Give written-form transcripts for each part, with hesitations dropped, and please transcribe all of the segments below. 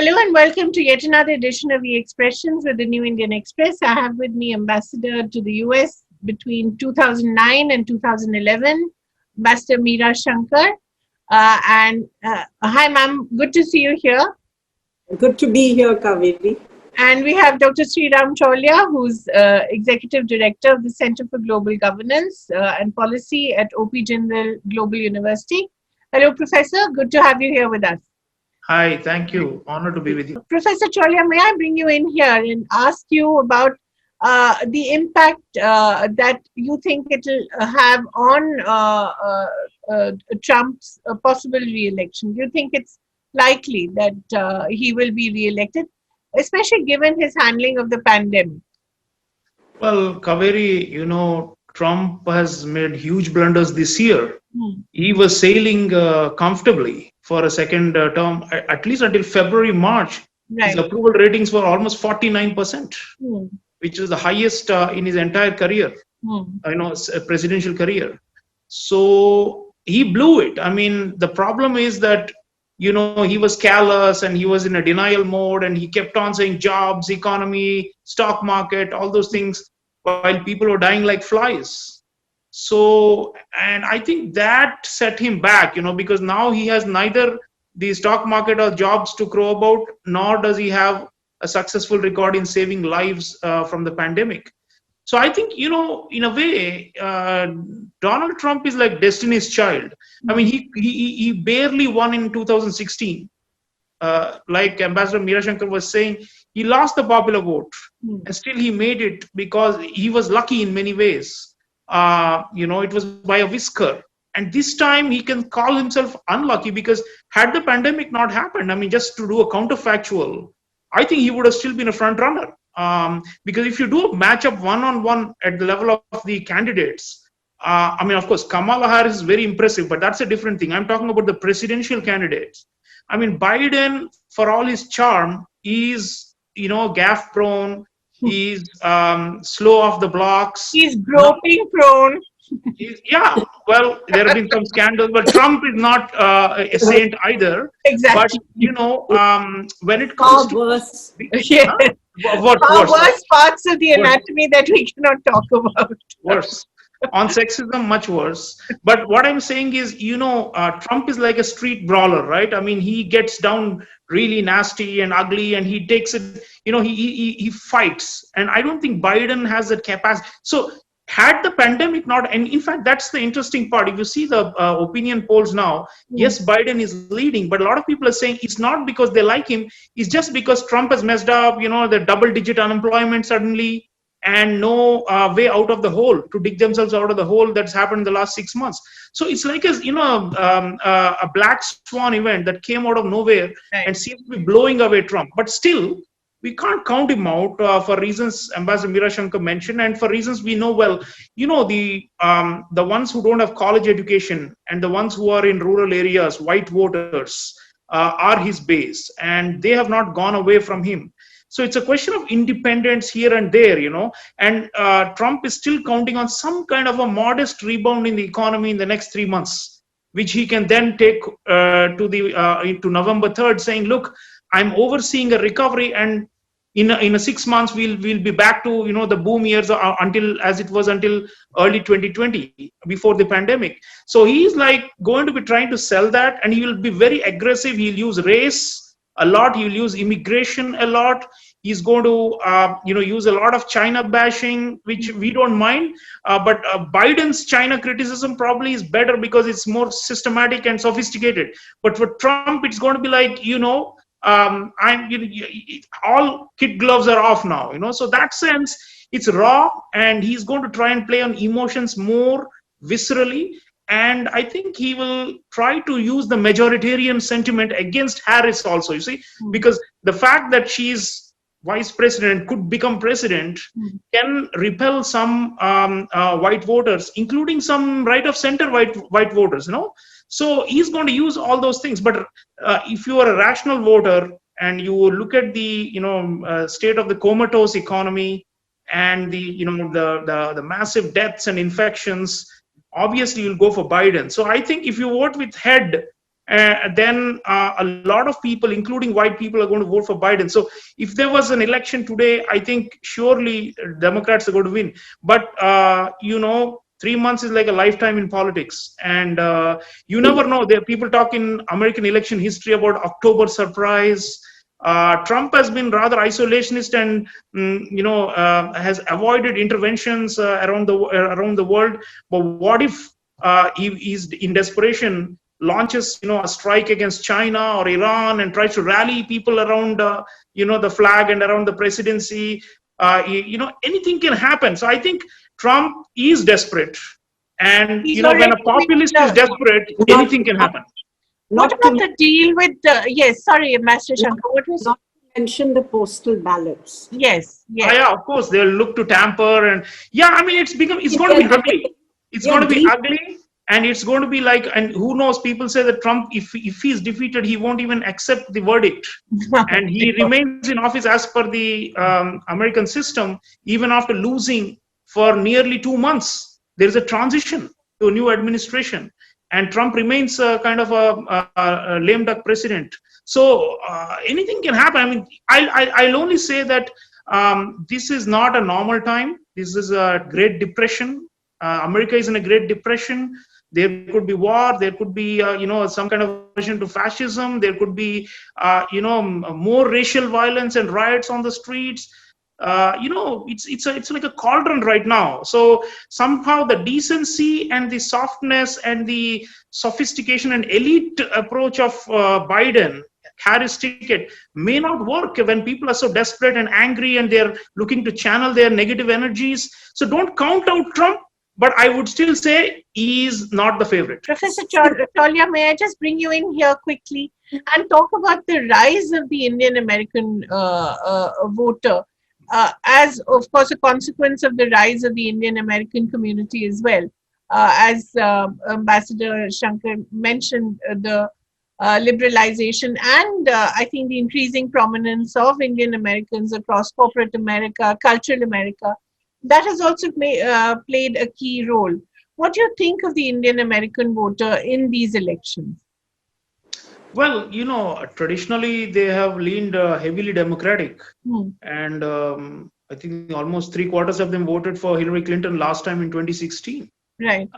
Hello and welcome to yet another edition of E-Expressions with the New Indian Express. I have with me Ambassador to the US between 2009 and 2011, Ambassador Meera Shankar. Hi, ma'am. Good to see you here. Good to be here, Kaveri. And we have Dr. Sriram Cholia, who's Executive Director of the Center for Global Governance and Policy at OP Jindal Global University. Hello, Professor. Good to have you here with us. Hi, thank you. Honor to be with you. Professor Cholia, may I bring you in here and ask you about the impact that you think it will have on Trump's possible re-election? Do you think it's likely that he will be re-elected, especially given his handling of the pandemic? Well, Kaveri, Trump has made huge blunders this year. He was sailing comfortably for a second term, at least until February, March. Right. His approval ratings were almost 49%, which is the highest in his entire career, presidential career. So he blew it. I mean, the problem is that, he was callous and he was in a denial mode and he kept on saying jobs, economy, stock market, all those things, while people were dying like flies. So, and I think that set him back, because now he has neither the stock market or jobs to crow about, nor does he have a successful record in saving lives from the pandemic. So I think, in a way, Donald Trump is like Destiny's Child. I mean, he barely won in 2016. Like Ambassador Meera Shankar was saying, he lost the popular vote and still he made it because he was lucky in many ways. It was by a whisker. And this time he can call himself unlucky because had the pandemic not happened, I mean, just to do a counterfactual, I think he would have still been a front runner. Because if you do a matchup one-on-one at the level of the candidates, of course, Kamala Harris is very impressive, but that's a different thing. I'm talking about the presidential candidates. I mean, Biden, for all his charm, is, gaffe prone. He's slow off the blocks. He's groping prone. Yeah, well, there have been some scandals, but Trump is not a saint either. Exactly. But, when it comes to... worse. Yeah. What worse parts of the anatomy that we cannot talk about. Worse. On sexism, much worse. But what I'm saying is, Trump is like a street brawler, right? I mean, he gets down really nasty and ugly and he takes it, he fights. And I don't think Biden has that capacity. So had the pandemic not, and in fact, that's the interesting part. If you see the opinion polls now, yes, Biden is leading, but a lot of people are saying it's not because they like him. It's just because Trump has messed up, the double-digit unemployment suddenly, and no way out of the hole to dig themselves out of the hole that's happened in the last 6 months. So it's like a black swan event that came out of nowhere and seems to be blowing away Trump. But still, we can't count him out for reasons Ambassador Meera Shankar mentioned, and for reasons we know well. The ones who don't have college education and the ones who are in rural areas, white voters, are his base, and they have not gone away from him. So it's a question of independence here and there, and Trump is still counting on some kind of a modest rebound in the economy in the next 3 months, which he can then take to November 3rd, saying, look, I'm overseeing a recovery, and in a 6 months we'll be back to the boom years until early 2020 before the pandemic. So he's like going to be trying to sell that, and he will be very aggressive. He'll use race a lot. He'll use immigration a lot. He's going to use a lot of China bashing, which we don't mind. But Biden's China criticism probably is better because it's more systematic and sophisticated. But for Trump, it's going to be like, all kid gloves are off now, so that sense it's raw, and he's going to try and play on emotions more viscerally, and I think he will try to use the majoritarian sentiment against Harris also, because the fact that she's vice president, could become president, can repel some white voters, including some right of center white voters, So he's going to use all those things. But if you are a rational voter and you look at the state of the comatose economy and the massive deaths and infections, obviously you'll go for Biden. So I think if you vote with head then a lot of people, including white people, are going to vote for Biden. So if there was an election today, I think surely Democrats are going to win. But 3 months is like a lifetime in politics, and you never know. There people talk in American election history about October surprise. Trump has been rather isolationist and has avoided interventions around the world. But what if he is in desperation launches a strike against China or Iran and tries to rally people around the flag and around the presidency? Anything can happen. So I think Trump is desperate, and He's when a already populist been, is desperate, anything can happen. What Not about to, the deal with yes, sorry, Master Shankar, what was not to mention the postal ballots. yes, yes. Yeah, of course they'll look to tamper, and I mean it's going to be ugly. It's Yeah, going to be deep. ugly, and it's going to be like, and who knows, people say that Trump, if he's defeated, he won't even accept the verdict, and he remains in office as per the American system even after losing for nearly 2 months. There is a transition to a new administration, and Trump remains kind of a lame duck president. So anything can happen. I mean, I'll only say that this is not a normal time. This is a Great Depression. America is in a Great Depression. There could be war. There could be some kind of version to fascism. There could be more racial violence and riots on the streets. It's like a cauldron right now. So somehow the decency and the softness and the sophistication and elite approach of Biden Harris ticket may not work when people are so desperate and angry and they're looking to channel their negative energies. So don't count out Trump, but I would still say he is not the favorite. Professor Cholia, may I just bring you in here quickly and talk about the rise of the Indian American voter as, of course, a consequence of the rise of the Indian American community as well. As Ambassador Shankar mentioned, the liberalization and I think the increasing prominence of Indian Americans across corporate America, cultural America, that has also played a key role. What do you think of the Indian American voter in these elections? Well, traditionally they have leaned heavily Democratic, and I think almost 3/4 of them voted for Hillary Clinton last time in 2016. Right.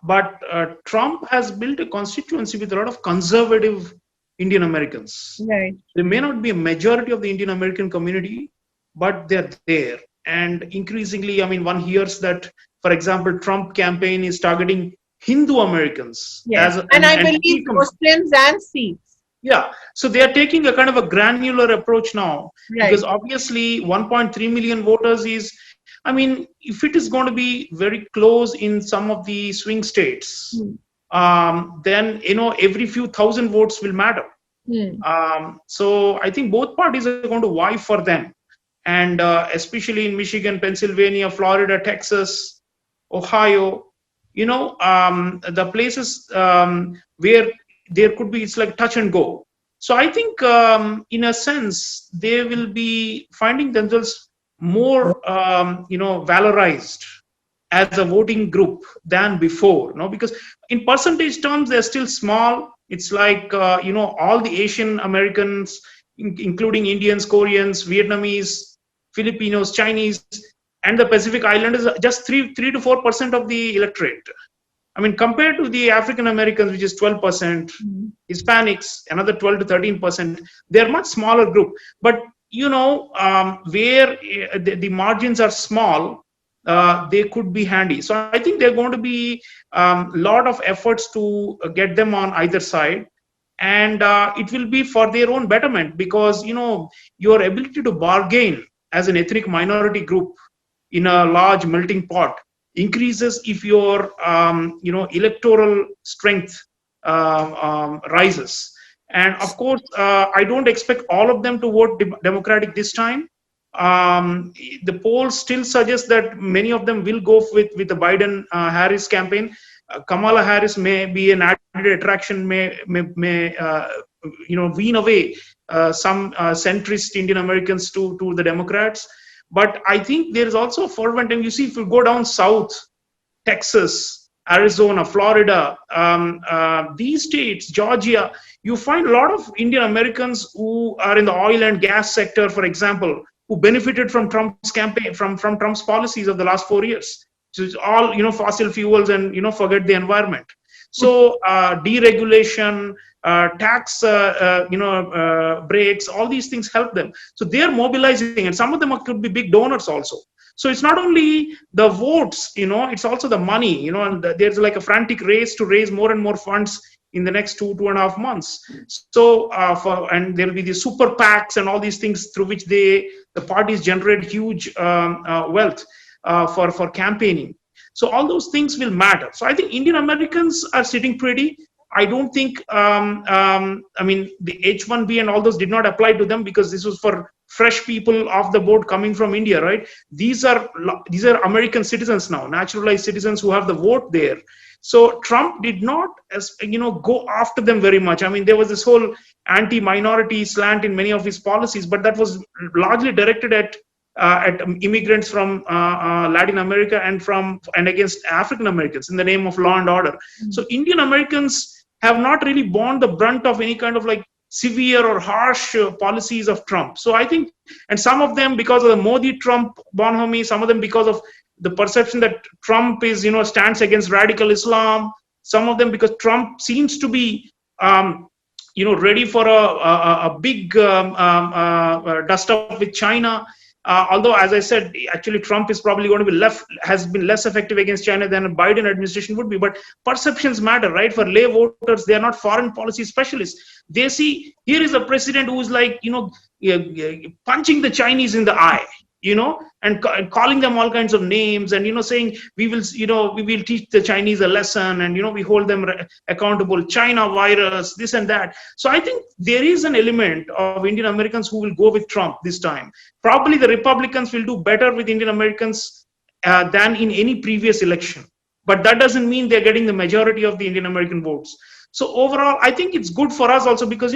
But Trump has built a constituency with a lot of conservative Indian Americans. Right. There may not be a majority of the Indian American community, but they're there. And increasingly, I mean, one hears that, for example, Trump campaign is targeting Hindu Americans. Yes. And I believe Muslims and Sikhs. Yeah. So they are taking a kind of a granular approach now. Right. Because obviously 1.3 million voters is, I mean, if it is going to be very close in some of the swing states, then, every few thousand votes will matter. So I think both parties are going to vie for them. And especially in Michigan, Pennsylvania, Florida, Texas, Ohio, the places where there could be, it's like touch and go. So I think in a sense, they will be finding themselves more, valorized as a voting group than before, because in percentage terms, they're still small. It's like, all the Asian Americans, including Indians, Koreans, Vietnamese, Filipinos, Chinese, and the Pacific Islanders, just 3 to 4% of the electorate. I mean, compared to the African Americans, which is 12%, Hispanics, another 12 to 13%, they're much smaller group. But, where the margins are small, they could be handy. So I think they're going to be a lot of efforts to get them on either side. And it will be for their own betterment because, your ability to bargain as an ethnic minority group in a large melting pot increases if your electoral strength rises. And of course, I don't expect all of them to vote Democratic this time. The polls still suggest that many of them will go with the Biden-Harris campaign. Kamala Harris may be an added attraction, may wean away some centrist Indian Americans to the Democrats. But I think there is also a fervent, and you see, if you go down south, Texas, Arizona, Florida, these states, Georgia, you find a lot of Indian Americans who are in the oil and gas sector, for example, who benefited from Trump's campaign, from Trump's policies of the last 4 years. So it's all, fossil fuels and, forget the environment. So deregulation, tax, breaks, all these things help them. So they're mobilizing, and some of them could be big donors also. So it's not only the votes, it's also the money, and there's like a frantic race to raise more and more funds in the next 2.5 months. So and there will be the super PACs and all these things through which the parties generate huge wealth for campaigning. So all those things will matter. So I think Indian Americans are sitting pretty. I don't think, the H-1B and all those did not apply to them because this was for fresh people off the boat coming from India, right? These are American citizens now, naturalized citizens who have the vote there. So Trump did not, go after them very much. I mean, there was this whole anti-minority slant in many of his policies, but that was largely directed at immigrants from Latin America and against African Americans in the name of law and order. Mm-hmm. So Indian Americans have not really borne the brunt of any kind of like severe or harsh policies of Trump. So I think, and some of them because of the Modi-Trump bonhomie, some of them because of the perception that Trump is, stands against radical Islam, some of them because Trump seems to be, ready for a big dust up with China. Although, as I said, actually Trump is probably going to be has been less effective against China than a Biden administration would be. But perceptions matter, right? For lay voters, they are not foreign policy specialists. They see here is a president who is like, punching the Chinese in the eye, and calling them all kinds of names and, saying we will teach the Chinese a lesson and, we hold them accountable, China virus, this and that. So I think there is an element of Indian Americans who will go with Trump this time. Probably the Republicans will do better with Indian Americans than in any previous election. But that doesn't mean they're getting the majority of the Indian American votes. So overall, I think it's good for us also because,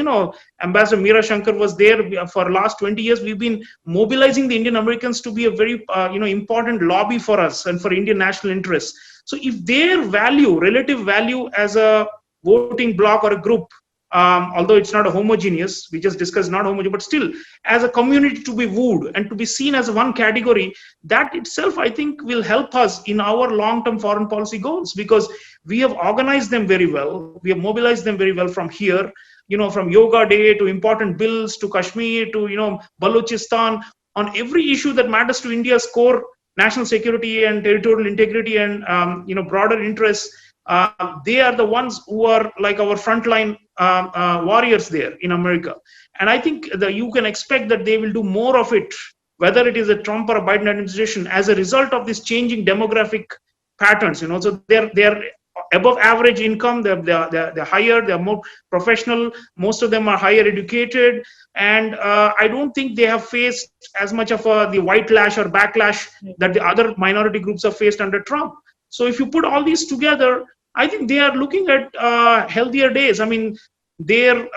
Ambassador Meera Shankar was there for the last 20 years. We've been mobilizing the Indian Americans to be a very, important lobby for us and for Indian national interests. So if their relative value as a voting bloc or a group, although it's not a homogeneous, we just discussed not homogeneous, but still as a community to be wooed and to be seen as one category, that itself, I think, will help us in our long-term foreign policy goals because we have organized them very well. We have mobilized them very well from here, from Yoga Day to important bills to Kashmir to, Balochistan, on every issue that matters to India's core national security and territorial integrity and, broader interests. They are the ones who are like our frontline warriors there in America. And I think that you can expect that they will do more of it, whether it is a Trump or a Biden administration, as a result of this changing demographic patterns. So they're above average income, they're higher, they're more professional, most of them are higher educated, and I don't think they have faced as much of the white lash or backlash that the other minority groups have faced under Trump. So if you put all these together, I think they are looking at healthier days. I mean, their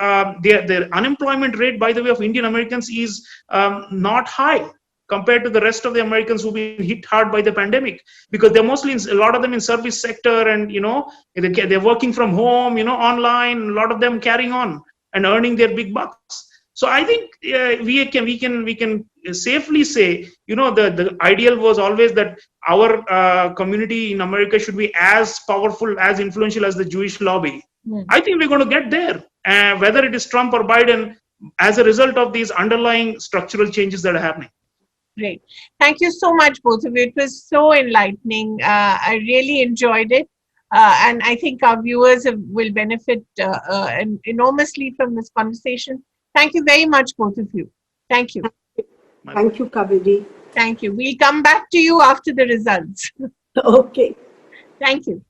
unemployment rate, by the way, of Indian Americans is not high compared to the rest of the Americans who've been hit hard by the pandemic, because they're mostly a lot of them in service sector, and they're working from home, online. A lot of them carrying on and earning their big bucks. So I think we can safely say, the ideal was always that our community in America should be as powerful, as influential as the Jewish lobby. I think we're going to get there, whether it is Trump or Biden, as a result of these underlying structural changes that are happening. Great. Thank you so much, both of you. It was so enlightening. I really enjoyed it. And I think our viewers will benefit enormously from this conversation. Thank you very much, both of you. Thank you. Thank you, Kaveri. Thank you. We'll come back to you after the results. Okay. Thank you.